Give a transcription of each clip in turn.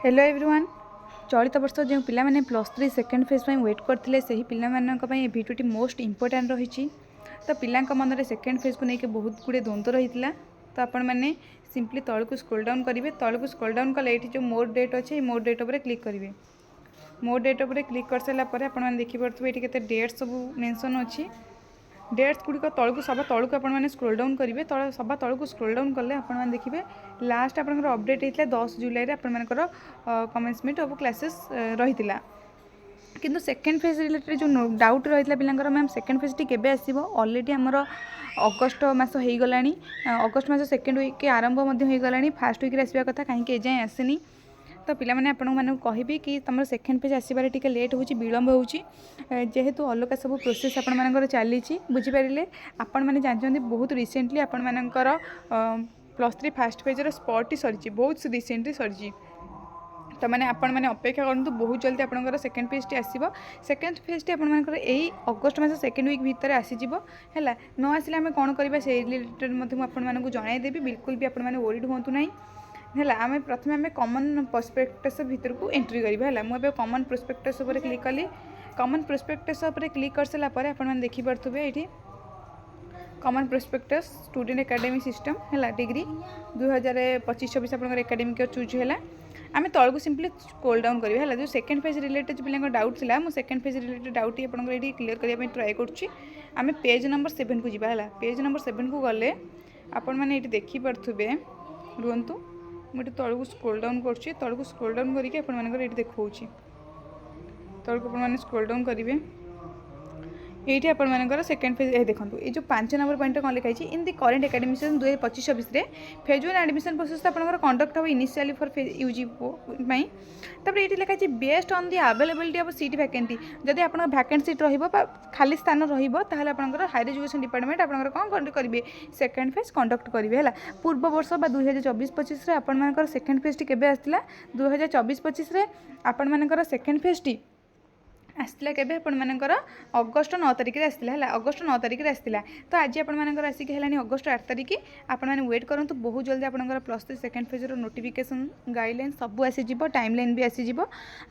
Hello everyone. चलित वर्ष जो पिलाने +3 सेकेंड फेज में वेट करते से ही पिलानी भिडियोटी मोस्ट इंपोर्टाट रही। तो पिला मन में सेकेंड फेज को लेकिन बहुत गुड़े द्वंद्व रही है। तो आपण मैंने सिंपली तल को स्क्रोल डाउन करेंगे। तल को स्क्रोल डाउन कले ये जो मोर डेट अच्छे मोर डेट पर क्लिक करेंगे। मोर डेट पर क्लिक कर सारापर आपने देखिपे ये केते डेट सब मेंशन अच्छी। डेट्स गुड़िक तौक सभा तौक आपने स्क्रोल डाउन करेंगे। सभा तौक स्क्रोल डाउन कले आपने देखिए लास्ट आपंकर अपडेट होता 10 जुलाई आपर कमेंसमेंट ऑफ क्लासेस रही किंतु सेकेंड फेज रिलेटेड जो डाउट रही है पिलांकर मैम सेकेंड फेज टी केबे आसीबो ऑलरेडी आमर अगस्ट मास हो गलानी। अगस्ट मास सेकेंड वीक आरंभ हो गलानी। फास्ट वीक आसवा कथा कहीं एजाएँ आसनी। तो पिला माने आपण माने कहबी कि तुम सेकेंड पेज आसबार टिके लेट हो विलम्ब हो जेहेतु अलग सब प्रोसेस आपण मानकर चली बुझीपारे। आपण मैंने जानते बहुत रिसेंटली आपण मानकर +3 फास्ट पेजर स्पॉट सरी बहुत रिसेंटली सरी। तो मैंने आपण मैंने अपेक्षा करूँ बहुत जल्दी आपंकर सेकेंड पेज टी आसो। सेकेंड पेज टी आपर यही अगस्ट मास सेकेंड वीक भितर आसीज है न आसिले आम कौन करवा से रिलेटेड आपको जनईदेवी। बिल्कुल भी आपने वरीड हूँ ना है। आम प्रथम आम कॉमन प्रोस्पेक्टस भितर को एंट्री करवा है। मुझे कॉमन प्रोस्पेक्टस पर क्लिक कली। कॉमन प्रोस्पेक्टस पर क्लिक कर सारापर आपने देखिपे ये common prospectus student academy system है डिग्री 2025-26 आप एकेडमिक चूज है। आम तौक सिंपली स्क्रोल डाउन करें है। जो सेकेंड पेज रिलेटेड पिला डाउट थी मुझे सेकेंड पेज रिलेटेड डाउट ही आपको क्लीयर करने ट्राए करें। पेज नंबर 7 को जी है। पेज नंबर 7 को गले आपण मैंने ये देखिपे रुहतु मुझे तौक को स्क्रोल डाउन कर तौक को स्क्रोल डाउन करके ये देखा तौक आप स्क्रोल डाउन करेंगे। ये आपर सेकेंड फेज ये देखो ये जो 5 नंबर पॉइंट कौन लिखाई in the current academic season 2025-26 phase 1 admission process आपंकर कंडक्ट हम इनिशियली फॉर फेज यूजी तब ये लिखाई based on the availability of seat vacancy. जदि आप वैकेंट सीट खाली स्थान रहा हायर एजुकेशन डिपार्टमेंट आपंकर कौन करेंगे सेकेंड फेज कंडक्ट करेंगे है। पूर्व वर्ष 2024-25 आपर सेकेंड फेज टी केबे आसला 2024-25 आपर सेकेंड फेज टी आसला केबे आपनकर अगस्ट 9 तारिख में आसला है। अगस्ट 9 तारिख में आसला। तो आज आपनकर आसिक है अगस्ट 8 तारिख। आपने वेट करूँ बहुत जल्दी आपनकर +3 सेकेंड फेज नोटिफिकेशन गाइडलाइन सब आसीज टाइमलाइन भी आसीज।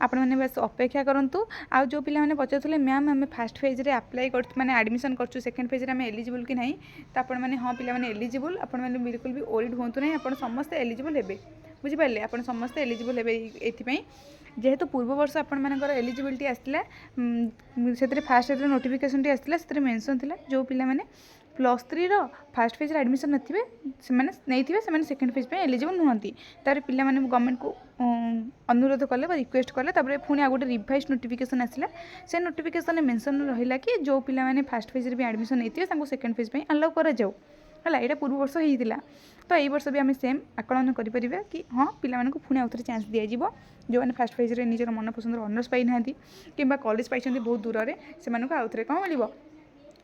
आपने बस अपेक्षा करूँ। आ जो पिला पचारे मैम आम फास्ट फेज रे अप्लाई कर माने एडमिशन कर सेकेंड फेज आम एलिजिबल कि नहीं। तो आपने हाँ पिला एलिजिबल आपने बिल्कुल भी ओरिड हूँ ना। आप समस्ते एलिजिबल हे बुझीपारे। आप समस्ते एलिजिबल हे ये जेहेतु पूर्व वर्ष आपर एलिजिबिलिटी आसला से फास्ट फेज नोटिफिकेशन टी आसला से मेंशन थिला जो पिला माने +3 रो फास्ट फेज एडमिशन नथिबे से सेकेंड फेज पे एलिजिबल नुहंती। तार पिला माने गवर्नमेंट को अनुरोध कले रिक्वेस्ट कले तापर पुणी आ गोटे रिवाइज नोटिफिकेशन आसला। से नोटिफिकेशन मेंशन रहिला कि जो पिला माने फास्ट फेज रे भी एडमिशन नेथिबे तांको सेकेंड फेज पे अलाउ करा जाऊ है। यहाँ पूर्व वर्ष होता। तो यही वर्ष भी आम सेम आकलन करें कि हाँ पिला पुणी आउ थे चान्स दि जो मैंने फास्ट फेज रे निजर मन पसंद ऑनर्स पाई ना कि कॉलेज पाई बहुत दूर से आउ थे कौन मिल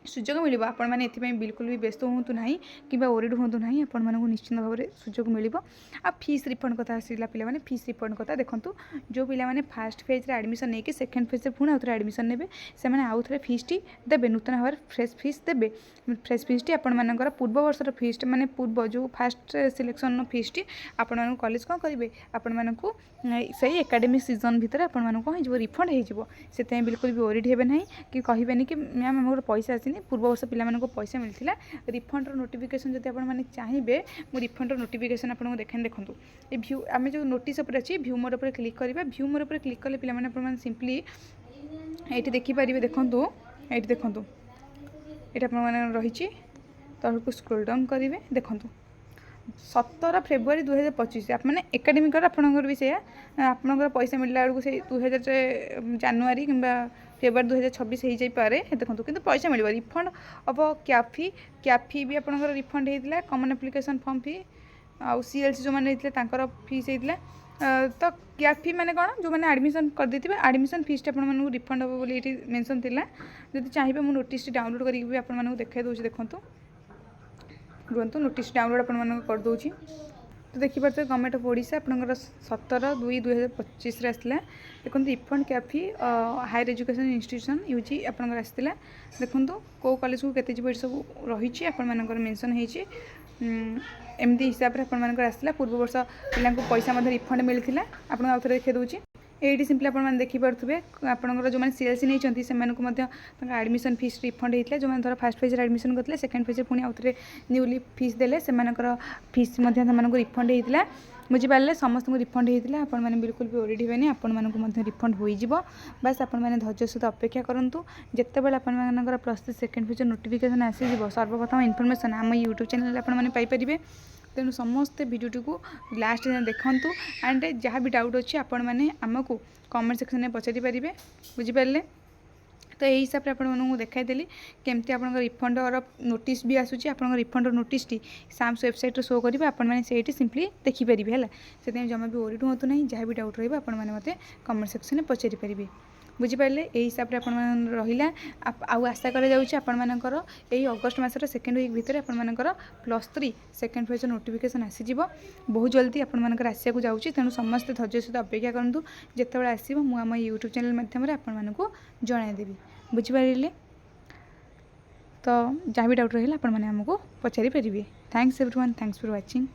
सुजोग मिल। आपण मैंने ये बिल्कुल भी व्यस्त हूँ ना कि ओरिड हूँ ना आपण मानक निश्चित भाव में सुजोग मिल। आ फीस रिफंड कथा आसला पे फीस रिफंड कथा देखूँ जो पिला फास्ट फेज रे एडमिशन नहीं कि सेकेंड फेज रे पुणी आउ थे एडमिशन ने से आउ थे फीस टी देबे नूतन भाव में फ्रेश फीस देबे। फ्रेश फीस टी आपण मानकर पूर्व वर्षर फीस माने पूर्व जो फास्ट सिलेक्शन फीस टी आपण मानक कॉलेज कौन करेंगे आपण मानक सही एकेडमिक सीजन भितर आपण मानक कौन हो रिफंड हो बिल्कुल भी ओरिड हेबे नहीं कि कहेनि कि मैम आम पैसा आसी पूर्व वर्ष पिला पैसा मिलता रिफंड नोटिफिकेशन जब आपने चाहिए मुझे रिफंड नोटिफिकेशन आपको देखें। देखूँ ये भ्यू आम जो नोटिस पर अच्छी भ्यू मोर पर क्लिक करवा। भ्यू मोर पर क्लिक कले पे सिंपली ये देखिपारे। देखूँ ये देखूँ ये रही तौक को स्क्रोल डाउन करेंगे। देखूँ 17 फेब्रुआरी 2025 आपने एकेडमिक आपंकर भी से आपंकर पैसा मिलला बेलू से 2000 जानुआरी कि फेब्रुआरी 2026 हो जापे देखो कि पैसा मिल रिफंड अब कैफी भी आपंकर रिफंड होता कॉमन एप्लिकेशन फॉर्म फी आउ CLC जो मैंने फीस होता। तो कैफी मैंने कौन जो मैंने एडमिशन कर देते एडमिशन फीस आपको रिफंड हम बोली ये मेंशन थिला। जब चाहिए मुझे नोटिस डाउनलोड करके आपको देखा दूसरी देखूँ रुहतु नोटिस डाउनलोड आप कर दूची। तो देखिए गवर्नमेंट ऑफ ओडिशा आपंकर 17/2/2025 आसला। देखो रिफंड कैफी हायर एजुकेशन इंस्टीट्यूशन यूजी आपंकर आसला। देखो कौ कॉलेज को केते सब रही मेंशन होती एमती हिसाब से आपर आसला पूर्व वर्ष पिला पैसा रिफंड मिलता आपको आउ थे देखा दूसरी ये सिंपली आप देखिपे आपंकर जो सीएलसी नहीं से एडमिशन फीस रिफंड होता है जो मैंने धर फास्ट फेज एडमिशन करते सेकेंड फेज पुणी आउ थे न्यूली फीस देले से फीस रिफंड होता बुझीपारे समस्त रिफंड होता है आपने बिल्कुल भी ओरिड हेनी आपको रिफंड हो बस आपने धैर्य सहित अपेक्षा करूँ जिते बड़े आपर plus three second phase notification आसीज सर्वप्रथम इनफर्मेशन आम यूट्यूब चैनल आपंपारे तेणु समस्ते भिडियोटी को लास्ट देखूँ एंड जहाँ भी डाउट अच्छी आपण मैंने आमको कमेंट सेक्शन में पचारि पारे बुझीपारे तो यही हिसाब से आपको देखाईदेली केमती आप रिफंड नोटिस भी आसूँ आप रिफंड नोटिस साम्स वेबसाइट शो करेंगे आपड़ी सिंपली देखिपारे है से जमा भी ओरिड हूँ ना जहाँ भी डाउट रही मत कमेंट सेक्शन में पचारि पारे बुझीपारे यही हिसाब से आप आशा कर अगस्ट मसर सेकेंड वीक भितर आपर plus three second phase notification आसीज बहुत जल्दी आपर आसिया जाऊँगी तेणु समस्त धैर्य सहित अपेक्षा करूँ जिते बड़े आसो मुझे यूट्यूब चैनल माध्यम आपको जनईदेवी बुझीपारे तो जहाँ भी डाउट रहा आपको पचारि पारे thanks everyone thanks for watching.